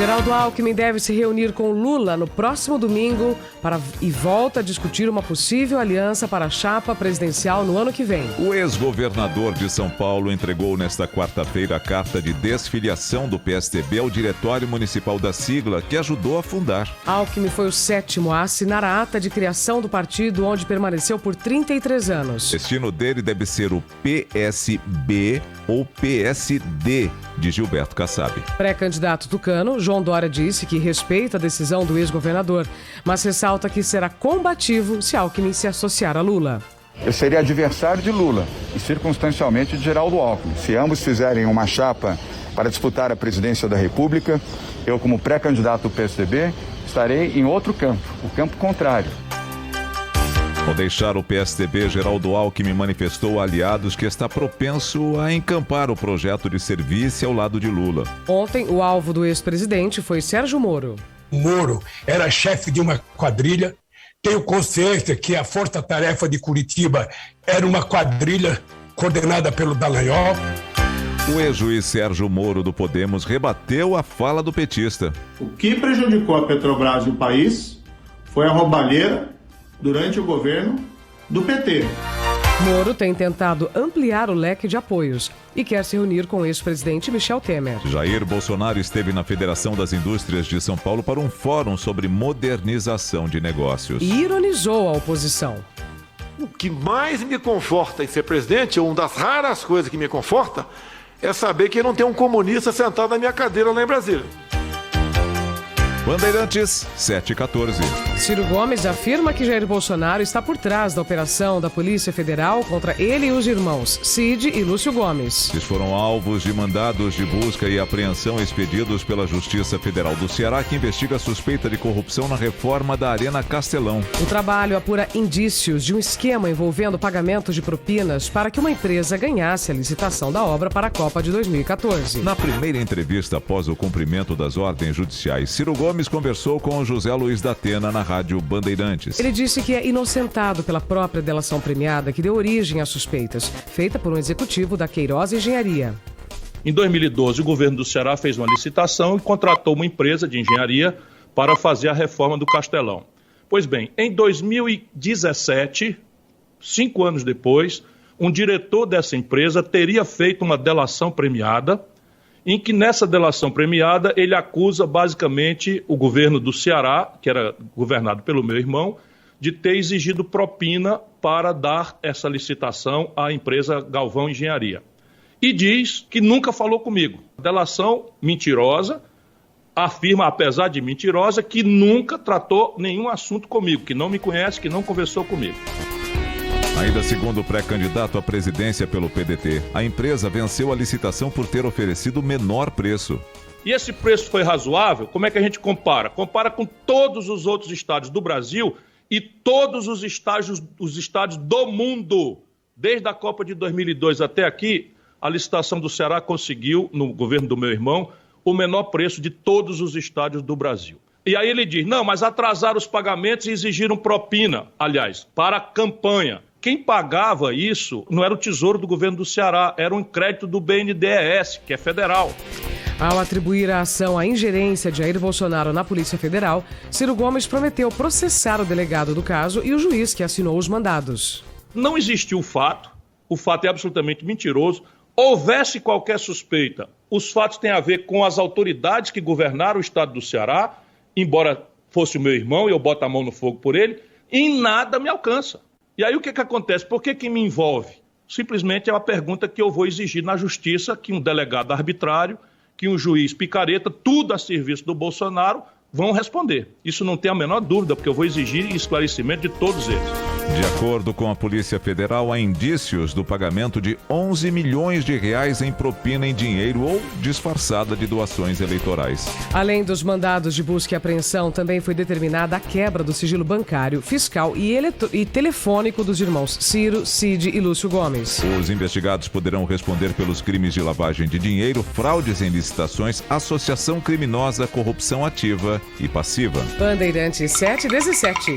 Geraldo Alckmin deve se reunir com Lula no próximo domingo e volta a discutir uma possível aliança para a chapa presidencial no ano que vem. O ex-governador de São Paulo entregou nesta quarta-feira a carta de desfiliação do PSDB ao Diretório Municipal da sigla, que ajudou a fundar. Alckmin foi o 7º a assinar a ata de criação do partido, onde permaneceu por 33 anos. O destino dele deve ser o PSB ou PSD de Gilberto Kassab. Pré-candidato tucano, João Dória disse que respeita a decisão do ex-governador, mas ressalta que será combativo se Alckmin se associar a Lula. Eu seria adversário de Lula e circunstancialmente de Geraldo Alckmin. Se ambos fizerem uma chapa para disputar a presidência da República, eu, como pré-candidato do PSDB, estarei em outro campo, o campo contrário. Ao deixar o PSDB, Geraldo Alckmin manifestou a aliados que está propenso a encampar o projeto de serviço ao lado de Lula. Ontem, o alvo do ex-presidente foi Sérgio Moro. Moro era chefe de uma quadrilha. Tenho consciência que a Força Tarefa de Curitiba era uma quadrilha coordenada pelo Dallagnol. O ex-juiz Sérgio Moro do Podemos rebateu a fala do petista. O que prejudicou a Petrobras e o país foi a roubalheira durante o governo do PT. Moro tem tentado ampliar o leque de apoios e quer se reunir com o ex-presidente Michel Temer. Jair Bolsonaro esteve na Federação das Indústrias de São Paulo para um fórum sobre modernização de negócios. E ironizou a oposição. O que mais me conforta em ser presidente, ou uma das raras coisas que me conforta, é saber que não tem um comunista sentado na minha cadeira lá em Brasília. Bandeirantes, 7h14. Ciro Gomes afirma que Jair Bolsonaro está por trás da operação da Polícia Federal contra ele e os irmãos Cid e Lúcio Gomes. Eles foram alvos de mandados de busca e apreensão expedidos pela Justiça Federal do Ceará, que investiga a suspeita de corrupção na reforma da Arena Castelão. O trabalho apura indícios de um esquema envolvendo pagamento de propinas para que uma empresa ganhasse a licitação da obra para a Copa de 2014. Na primeira entrevista após o cumprimento das ordens judiciais, Ciro Gomes conversou com José Luiz da Atena na Rádio Bandeirantes. Ele disse que é inocentado pela própria delação premiada que deu origem às suspeitas, feita por um executivo da Queiroz Engenharia. Em 2012, o governo do Ceará fez uma licitação e contratou uma empresa de engenharia para fazer a reforma do Castelão. Pois bem, em 2017, 5 anos depois, um diretor dessa empresa teria feito uma delação premiada, em que nessa delação premiada ele acusa basicamente o governo do Ceará, que era governado pelo meu irmão, de ter exigido propina para dar essa licitação à empresa Galvão Engenharia. E diz que nunca falou comigo. Delação mentirosa, afirma, apesar de mentirosa, que nunca tratou nenhum assunto comigo, que não me conhece, que não conversou comigo. Ainda segundo o pré-candidato à presidência pelo PDT, a empresa venceu a licitação por ter oferecido o menor preço. E esse preço foi razoável? Como é que a gente compara? Compara com todos os outros estados do Brasil e todos os estádios do mundo. Desde a Copa de 2002 até aqui, a licitação do Ceará conseguiu, no governo do meu irmão, o menor preço de todos os estádios do Brasil. E aí ele diz, não, mas atrasaram os pagamentos e exigiram propina, aliás, para a campanha. Quem pagava isso não era o Tesouro do governo do Ceará, era um crédito do BNDES, que é federal. Ao atribuir a ação à ingerência de Jair Bolsonaro na Polícia Federal, Ciro Gomes prometeu processar o delegado do caso e o juiz que assinou os mandados. Não existiu o fato é absolutamente mentiroso. Houvesse qualquer suspeita, os fatos têm a ver com as autoridades que governaram o estado do Ceará, embora fosse o meu irmão e eu boto a mão no fogo por ele, em nada me alcança. E aí o que acontece? Por que me envolve? Simplesmente é uma pergunta que eu vou exigir na justiça, que um delegado arbitrário, que um juiz picareta, tudo a serviço do Bolsonaro, vão responder. Isso não tem a menor dúvida, porque eu vou exigir esclarecimento de todos eles. De acordo com a Polícia Federal, há indícios do pagamento de 11 milhões de reais em propina em dinheiro ou disfarçada de doações eleitorais. Além dos mandados de busca e apreensão, também foi determinada a quebra do sigilo bancário, fiscal e telefônico dos irmãos Ciro, Cid e Lúcio Gomes. Os investigados poderão responder pelos crimes de lavagem de dinheiro, fraudes em licitações, associação criminosa, corrupção ativa e passiva. Bandeirantes 717.